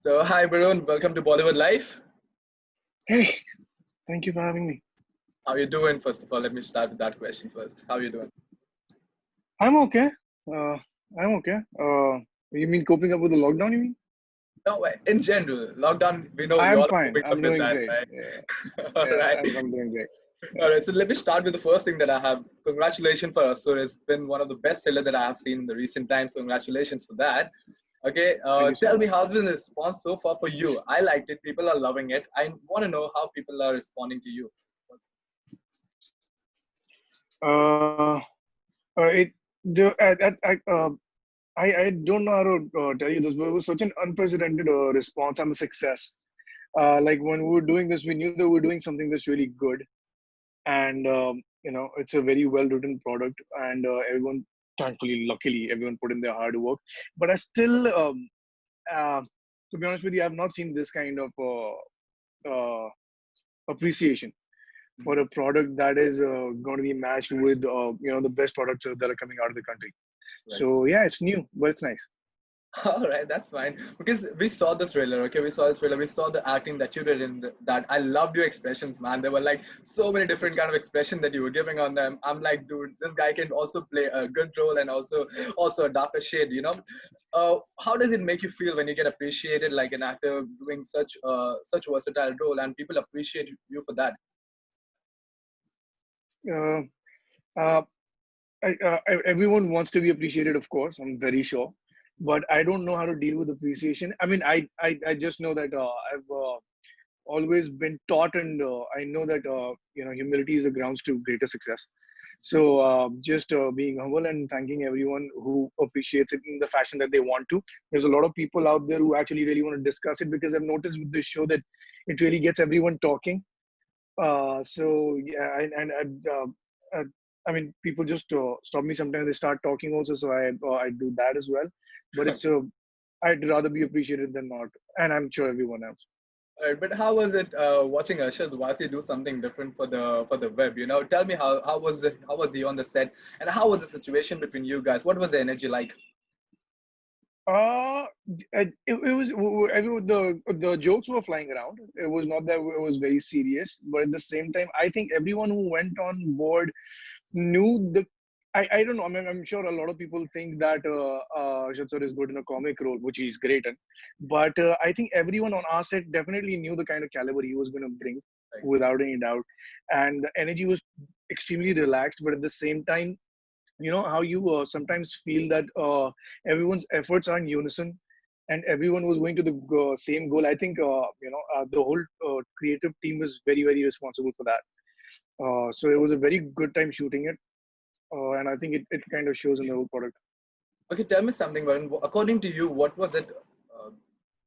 So, hi Barun, welcome to Bollywood Life. Hey, thank you for having me. How you doing? First of all, let me start with that question first. How you doing? I'm okay. Uh, I'm okay. You mean coping up with the lockdown, you mean? No, in general, lockdown. We know we I'm all are fine. coping up I'm with doing that, great. right? Yeah, All yeah, right, I'm doing great. all Yeah, right. So let me start with the first thing that I have. Congratulations for us. So it's been one of the best thriller that I have seen in the recent times. Congratulations for that. Okay, thank you so tell me much. how's been the response so far for you? I liked it. People are loving it. I want to know how people are responding to you. Uh, it the I don't know how to tell you this, but it was such an unprecedented response and the success. Like when we were doing this, we knew that we were doing something that's really good, and it's a very well written product, and everyone, thankfully, luckily, everyone put in their hard work. But I still uh, to be honest with you, I've not seen this kind of appreciation for Mhm. a product that is going to be matched with the best products that are coming out of the country. Right. So yeah, it's new, but it's nice. All right, that's fine. Because we saw the thriller, okay? We saw the thriller. We saw the acting that you did in that. I loved your expressions, man. There were like so many different kind of expression that you were giving on them. I'm like, dude, this guy can also play a good role and also a darker shade. How does it make you feel when you get appreciated like an actor doing such versatile role and people appreciate you for that? Uh, uh, Everyone wants to be appreciated, of course. I'm very sure, but I don't know how to deal with appreciation. I mean, I just know that I've always been taught, and I know that humility is the grounds to greater success. So just being humble and thanking everyone who appreciates it in the fashion that they want to. There's a lot of people out there who actually really want to discuss it, because I've noticed with this show that it really gets everyone talking. So yeah, uh, I mean, people just stop me sometimes. They start talking also, so I do that as well. But it's I'd rather be appreciated than not, and I'm sure everyone else. Alright, but how was it watching Arshad Wasi do something different for the web? Tell me how was he on the set, and how was the situation between you guys? What was the energy like? Uh, it was everyone, the jokes were flying around. It was not that it was very serious, but at the same time, I think everyone who went on board knew the. I don't know. I mean, I'm sure a lot of people think that Arshad sir is good in a comic role, which he's great in. But I think everyone on our set definitely knew the kind of caliber he was going to bring, Like, without any doubt. And the energy was extremely relaxed, but at the same time, you know how you sometimes feel that everyone's efforts are in unison, and everyone was going to the same goal. I think the whole creative team was very, very responsible for that. So it was a very good time shooting it, and I think it kind of shows in the whole product. okay, tell me something, Varun. According to you, what was it? Uh,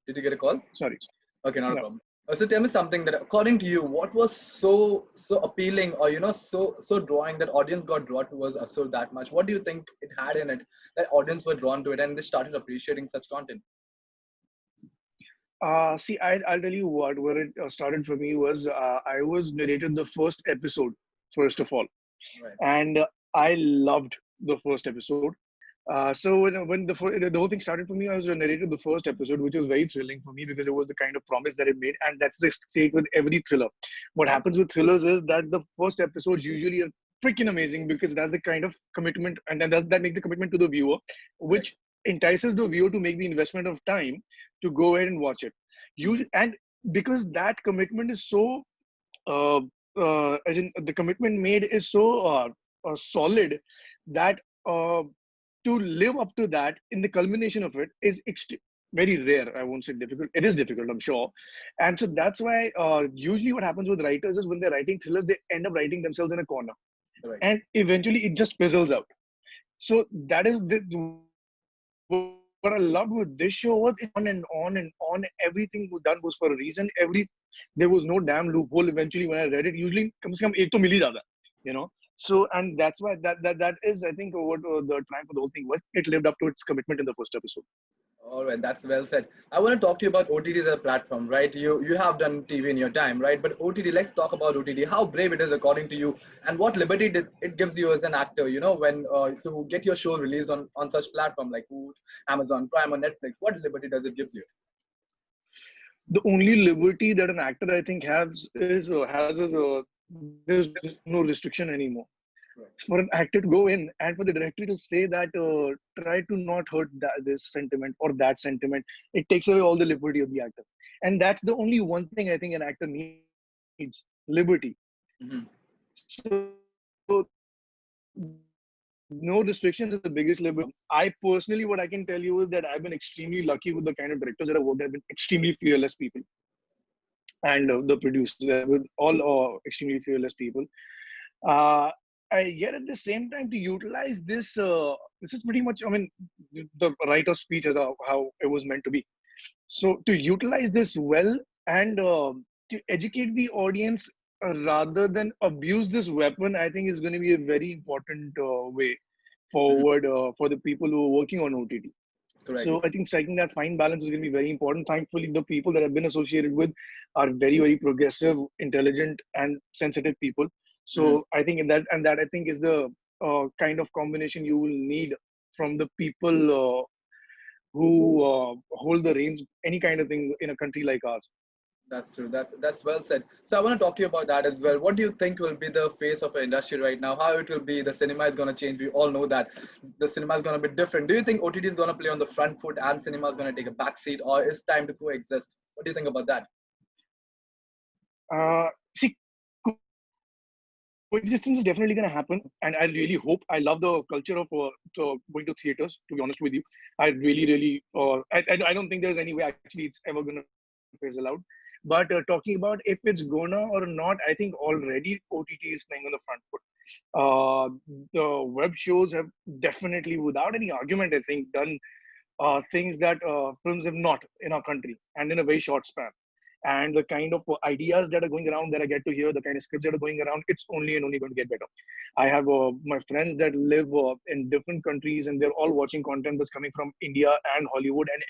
did you get a call? Sorry. Okay, not a No. problem. So tell me something that, according to you, what was so appealing, or so drawing that audience got drawn towards Asur that much? What do you think it had in it that audience were drawn to it and they started appreciating such content? See, I'll tell you what, where it started for me was I was narrated the first episode, first of all, Right. and I loved the first episode. So when the whole thing started for me, I was narrated the first episode, which was very thrilling for me because it was the kind of promise that it made, and that's the state with every thriller. What Right. happens with thrillers is that the first episodes usually are freaking amazing because that's the kind of commitment, and that makes the commitment to the viewer, Right. which entices the viewer to make the investment of time to go ahead and watch it. Mhm. And because that commitment is so uh, as in the commitment made is so solid that uh, to live up to that in the culmination of it is very rare. I won't say difficult. It is difficult, I'm sure. And so that's why usually what happens with writers is when they're writing thrillers, they end up writing themselves in a corner. Right. And eventually it just fizzles out. So that is what I loved with this show was it went on and on and on. Everything was done was for a reason. There was no damn loophole. Eventually, when I read it, usually कम से कम एक तो मिल ही जाता, you know. So and that's why that is, I think, what the time for the whole thing was. It lived up to its commitment in the first episode. All right, that's well said. I want to talk to you about OTT as a platform, right? You have done TV in your time, right? But OTT, let's talk about OTT. How brave it is according to you, and what liberty it gives you as an actor. When to get your show released on such platform like Amazon Prime or Netflix. What liberty does it gives you? the only liberty that an actor I think has is there's no restriction anymore. Right. For an actor to go in and for the director to say that try to not hurt this sentiment or that sentiment, it takes away all the liberty of the actor. And that's the only one thing I think an actor needs: liberty. Mm-hmm. So no restrictions is the biggest liberty. I personally, what I can tell you is that I've been extremely lucky with the kind of directors that I've worked with. Have been extremely fearless people, and the producers with all extremely fearless people. Uh, yet at the same time, to utilize this, this is pretty much, I mean, the right of speech is how it was meant to be. So to utilize this well and to educate the audience rather than abuse this weapon, I think is going to be a very important way Mm-hmm. forward for the people who are working on OTT. Correct. So I think striking that fine balance is going to be very important. Thankfully, the people that I've been associated with are very, very progressive, intelligent, and sensitive people. Mm-hmm. So I think in that, and that I think is the kind of combination you will need from the people who hold the reins, any kind of thing in a country like ours. That's true. That's well said. So I want to talk to you about that as well. What do you think will be the face of the industry right now? How it will be? The cinema is going to change. We all know that the cinema is going to be different. Do you think OTT is going to play on the front foot and cinema is going to take a back seat, or is time to coexist? What do you think about that? See, coexistence is definitely going to happen, and I really hope. I love the culture of going to theaters. To be honest with you, I really, really, I don't think there's any way actually it's ever going to fizzle out. But talking about if it's gonna or not, I think already OTT is playing on the front foot. The web shows have definitely, without any argument, I think, done things that films have not in our country and in a very short span. And the kind of ideas that are going around that I get to hear, the kind of scripts that are going around, it's only and only going to get better. I have my friends that live in different countries, and they're all watching content that's coming from India and Hollywood. And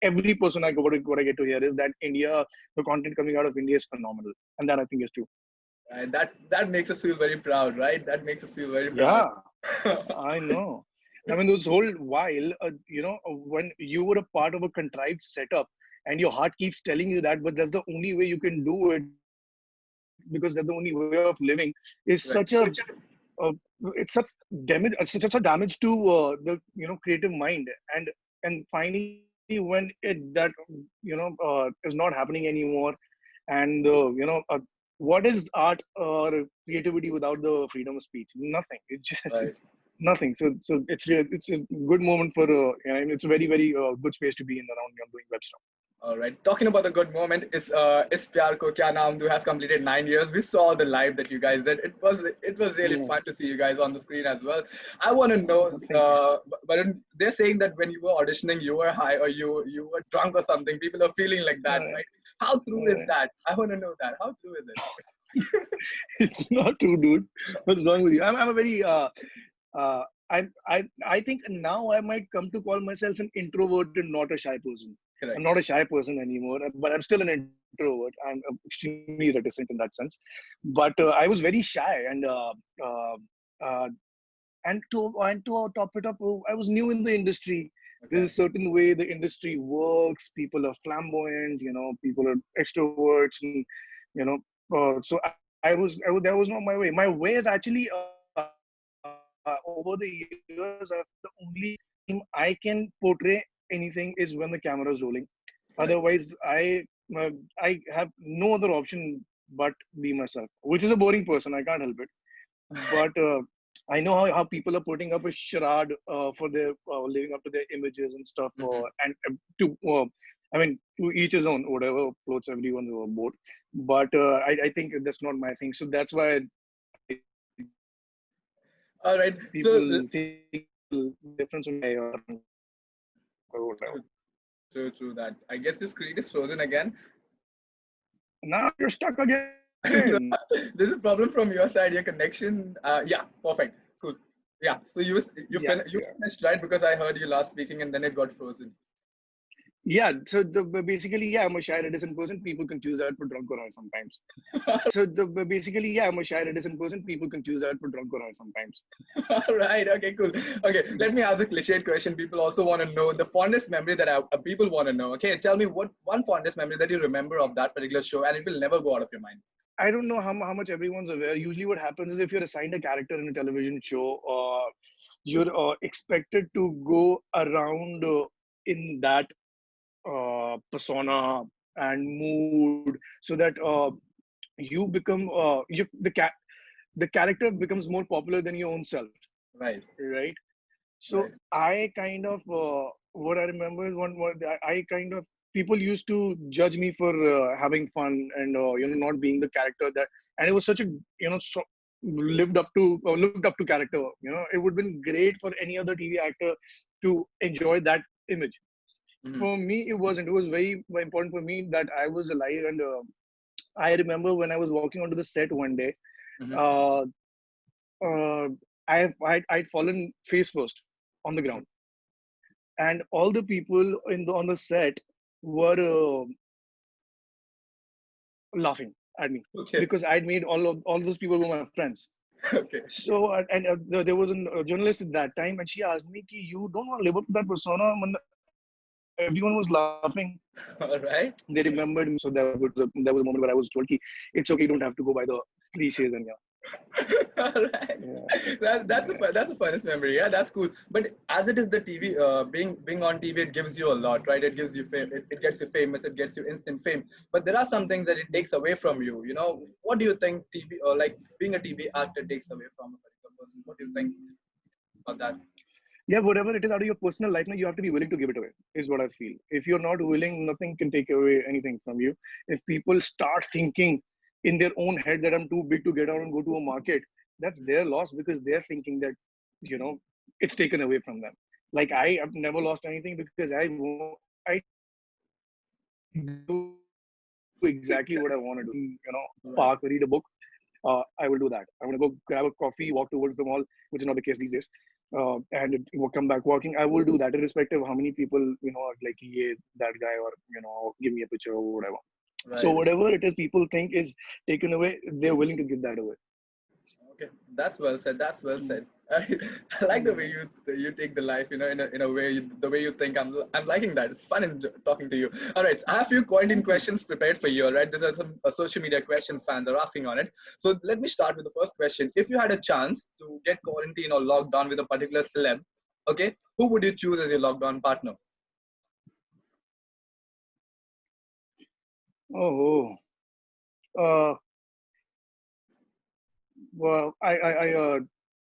every person what I get to hear is that India, the content coming out of India is phenomenal, and that I think is true. Right? That makes us feel very proud, right? That makes us feel very proud. Yeah, I know. I mean, those whole while, when you were a part of a contrived setup and your heart keeps telling you that, but that's the only way you can do it because that's the only way of living is Right. uh, it's such damage, such a damage to the creative mind, and finally when it that is not happening anymore, and what is art or creativity without the freedom of speech? Nothing. It just Right. it's nothing. So it's a good moment for and it's a very very good space to be in around doing web stuff. All right. Talking about the good moment, is Pyar Ko Kya Naam Do has completed 9 years. We saw the live that you guys did. It was really Yeah. fun to see you guys on the screen as well. I want to know, Thank you. but they're saying that when you were auditioning, you were high or you were drunk or something. People are feeling like that, Uh, right? How true is uh, that? I want to know that. How true is it? it's not true, dude. What's wrong with you? I'm a very uh, I think now I might come to call myself an introvert and not a shy person. I'm Correct. not a shy person anymore, but I'm still an introvert. I'm extremely reticent in that sense. But I was very shy, uh, uh, and to top it up, I was new in the industry. There's a Okay. certain way the industry works. People are flamboyant, people are extroverts, and you know. So that was not my way. My way is actually over the years. The only thing I can portray anything is when the camera is rolling. Correct. Otherwise, I have no other option but be myself, which is a boring person. I can't help it. But I know how people are putting up a charade for their living up to their images and stuff, Mhm. and to I mean, to each his own, whatever floats everyone's boat. But I think that's not my thing. So that's why All right. So people think difference in my or whatever. true, true that. I guess the screen is frozen again. Now you're stuck again. No, there's a problem from your side, your connection. Yeah, perfect. Cool. Yeah. So Yeah, you yeah. finished right because I heard you last speaking and then it got frozen. Yeah, so basically, yeah, I'm a shy, reticent person. People confuse that for drunk or high sometimes. Basically, yeah, I'm a shy, reticent person. People confuse that for drunk or high sometimes. All right. Okay. Cool. Okay. Let me ask a cliched question. People also want to know the fondest memory that people want to know. Okay. Tell me what one fondest memory that you remember of that particular show, and it will never go out of your mind. I don't know how much everyone's aware. Usually, what happens is if you're assigned a character in a television show, you're expected to go around in that persona and mood so that you become the character becomes more popular than your own self, Right. right? So Right. I kind of what I remember is one I kind of people used to judge me for having fun and not being the character that, and it was such a so looked up to character. It would have been great for any other TV actor to enjoy that image. Mm-hmm. For me, it wasn't. It was very, very important for me that I was alive, and I remember when I was walking onto the set one day. Mm-hmm. Uh, uh, I'd fallen face first on the Okay. ground, and all the people on the set were laughing at me Okay. because I'd made all those people were my friends. Okay. So there was a journalist at that time, and she asked me, "Ki, you don't want to live up to that persona?" Everyone was laughing. All right. They remembered me, so that was a moment where I was told, "Ki, it's okay, you don't have to go by the cliches." And yeah, All right. yeah, yeah. That's a funnest memory. Yeah, that's cool. But as it is the TV, being on TV, it gives you a lot, right? It gives you fame. It gets you famous. It gets you instant fame. But there are some things that it takes away from you. You know, what do you think TV or like being a TV actor takes away from a particular person? What do you think about that? Yeah, whatever it is out of your personal life, now you have to be willing to give it away, is what I feel. If you're not willing, nothing can take away anything from you. If people start thinking in their own head that I'm too big to get out and go to a market, that's their loss because they're thinking that, you know, it's taken away from them. Like I have never lost anything because I do exactly what I want to do. Park, read a book, Right. I will do that. I want to go grab a coffee, walk towards the mall, which is not the case these days, and come back walking. I will do that, irrespective of how many people are like, yeah, that guy, or give me a picture or whatever. So Right. whatever it is people think is taken away, they're willing to give that away. Okay, that's well said. That's well Mm. said. I like the way Mm. you take the life, in a way, the way you think. I'm liking that. It's fun talking to you. All right, I have a few quarantine Thank you. questions prepared for you. All right, these are some social media questions fans are asking on it. So let me start with the first question. If you had a chance to get quarantine or locked down with a particular celeb, okay, who would you choose as your lockdown partner? Oh, uh, well, I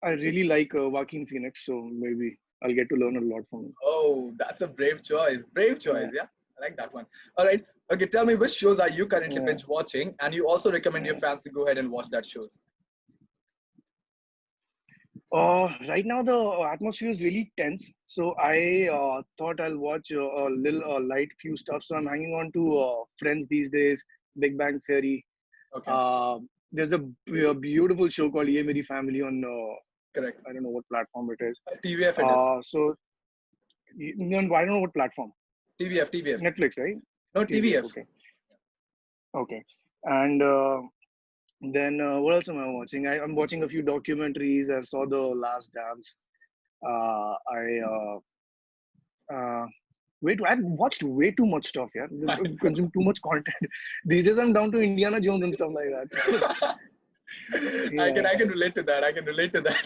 really like Joaquin Phoenix, so maybe I'll get to learn a lot from him. Oh, that's a brave choice. Brave choice. Yeah, Yeah, I like that one. All right. Okay, tell me which shows are you currently yeah. binge watching, and you also recommend your Yeah. fans to go ahead and watch that shows. Right now the atmosphere is really tense, so I thought I'll watch a little light few stuff. So I'm hanging on to Friends these days, Big Bang Theory. Okay, Uh, there's a beautiful show called Ye Meri Family on correct. I don't know what platform it is. TVF it is. So no, I don't know what platform. TVF, TVF. Netflix, right? No, TVF. TVF. Okay, okay. And then what else am I watching? I'm watching a few documentaries. I saw The Last Dance. I wait, I've watched way too much stuff. Yeah, I I've consumed too much content. These days, I'm down to Indiana Jones and stuff like that. know. I Yeah, can relate to that. I can relate to that.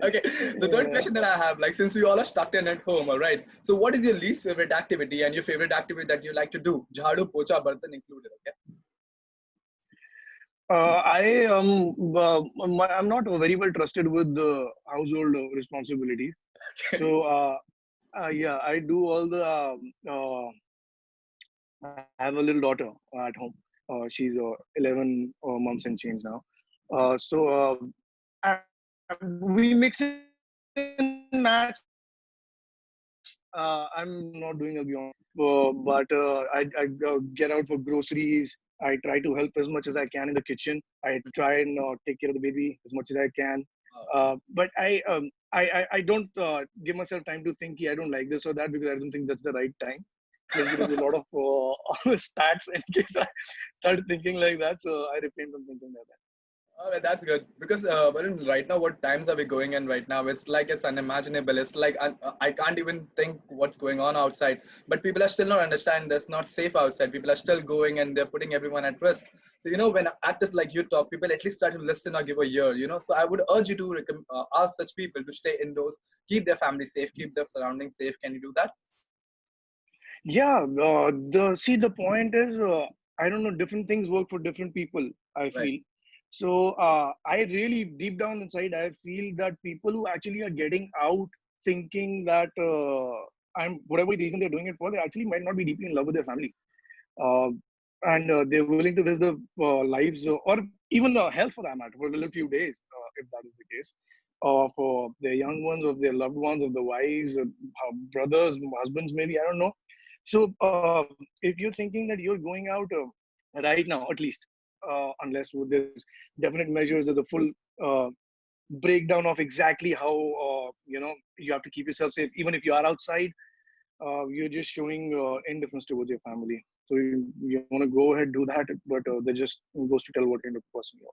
Okay. The third yeah. question that I have, like since we all are stuck in at home, all right. So what is your least favorite activity and your favorite activity that you like to do? Jhadu, pocha, bartan included. I'm not very well trusted with the household responsibilities. Okay. So yeah, I do all the. I have a little daughter at home. She's 11 months and change now. So we mix and match. I'm not doing a beyond, but I get out for groceries. I try to help as much as I can in the kitchen. I try and take care of the baby as much as I can. But I don't give myself time to think, "Yeah, I don't like this or that," because I don't think that's the right time. There's going to be a lot of stats in case I start thinking like that. So I refrain from thinking like that. Oh, well, that's good because but right now, what times are we going in right now? It's like it's unimaginable. It's like I can't even think what's going on outside. But people are still not understanding that's not safe outside. People are still going and they're putting everyone at risk. So when actors like you talk, people at least try to listen or give a ear. So I would urge you to ask such people to stay indoors, keep their family safe, keep their surroundings safe. Can you do that? Yeah, the point is, I don't know, different things work for different people, I Right. feel. So I really, deep down inside, I feel that people who actually are getting out thinking that I'm whatever reason they're doing it for, they actually might not be deeply in love with their family. Uh, and they're willing to risk their lives or even health for that matter for a little few days, if that is the case, for their young ones, of their loved ones, of the wives, brothers, husbands, maybe, I don't know. So if you're thinking that you're going out right now, at least, unless there's definite measures of the full uh, breakdown of exactly how you have to keep yourself safe, even if you are outside, you're just showing indifference towards your family. So you want to go ahead do that, but they just goes to tell what kind of person you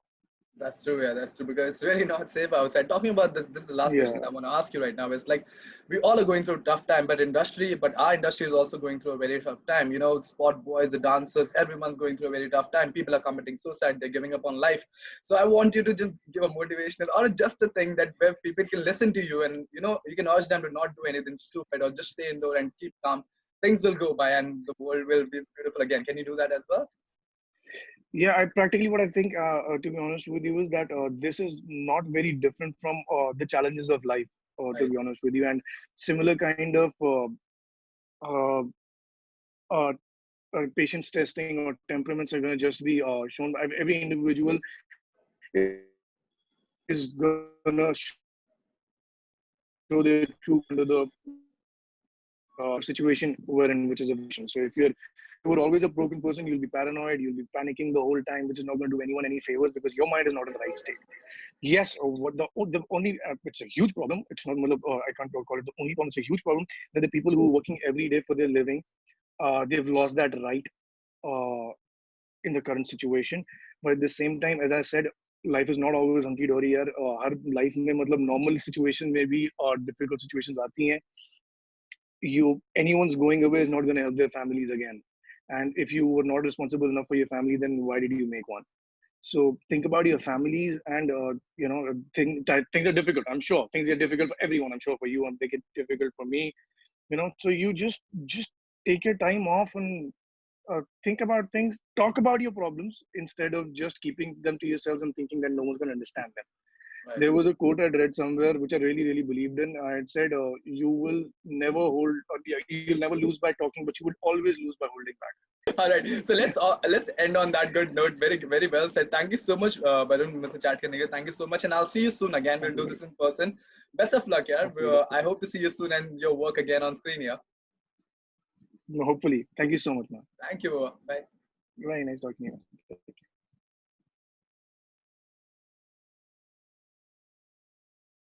That's true, yeah, that's true because it's really not safe outside. Talking about this is the are. last question Yeah, that I want to ask you right now. It's like we all are going through a tough time, but our industry is also going through a very tough time. Sport boys, the dancers, everyone's going through a very tough time. People are committing suicide, they're giving up on life. So I want you to just give a motivational or just a thing that where people can listen to you and you can urge them to not do anything stupid or just stay indoor and keep calm. Things will go by and the world will be beautiful again. Can you do that as well? yeah. I practically what I think, to be honest with you, is that this is not very different from the challenges of life. To Right. be honest with you, and similar kind of uh, uh, patience testing or temperaments are going to just be shown by every individual is going to show their true colors under the situation we're in, which is a vacation. So if you were always a broken person, you'll be paranoid, you'll be panicking the whole time, which is not going to do anyone any favors because your mind is not in the right state. Yes, the only it's a huge problem. It's not I can't call it the only problem. It's a huge problem that the people who are working every day for their living, they've lost that right uh, in the current situation. But at the same time, as I said, life is not always hunky dory यार. हर life में मतलब normal situation में भी difficult situations आती हैं. Anyone's going away is not going to help their families again. And if you were not responsible enough for your family, then why did you make one? So think about your families, and things are difficult. I'm sure things are difficult for everyone. I'm sure for you, and they get difficult for me. So you just take your time off and think about things. Talk about your problems instead of just keeping them to yourselves and thinking that no one's going to understand them. Right. There was a quote I'd read somewhere which I really, really believed in. It said, "You will never hold, or yeah, you'll never lose by talking, but you would always lose by holding back." All right. So let's end on that good note. Very very well said. Thank you so much, Barun, Mr. Chatkanega. Thank you so much, and I'll see you soon again. We'll Thank do you, this in person. Best of luck, yeah. hopefully, I definitely. hope to see you soon and your work again on screen, yeah. No, hopefully. Thank you so much, man. Thank you. Bye. Very nice talking to you.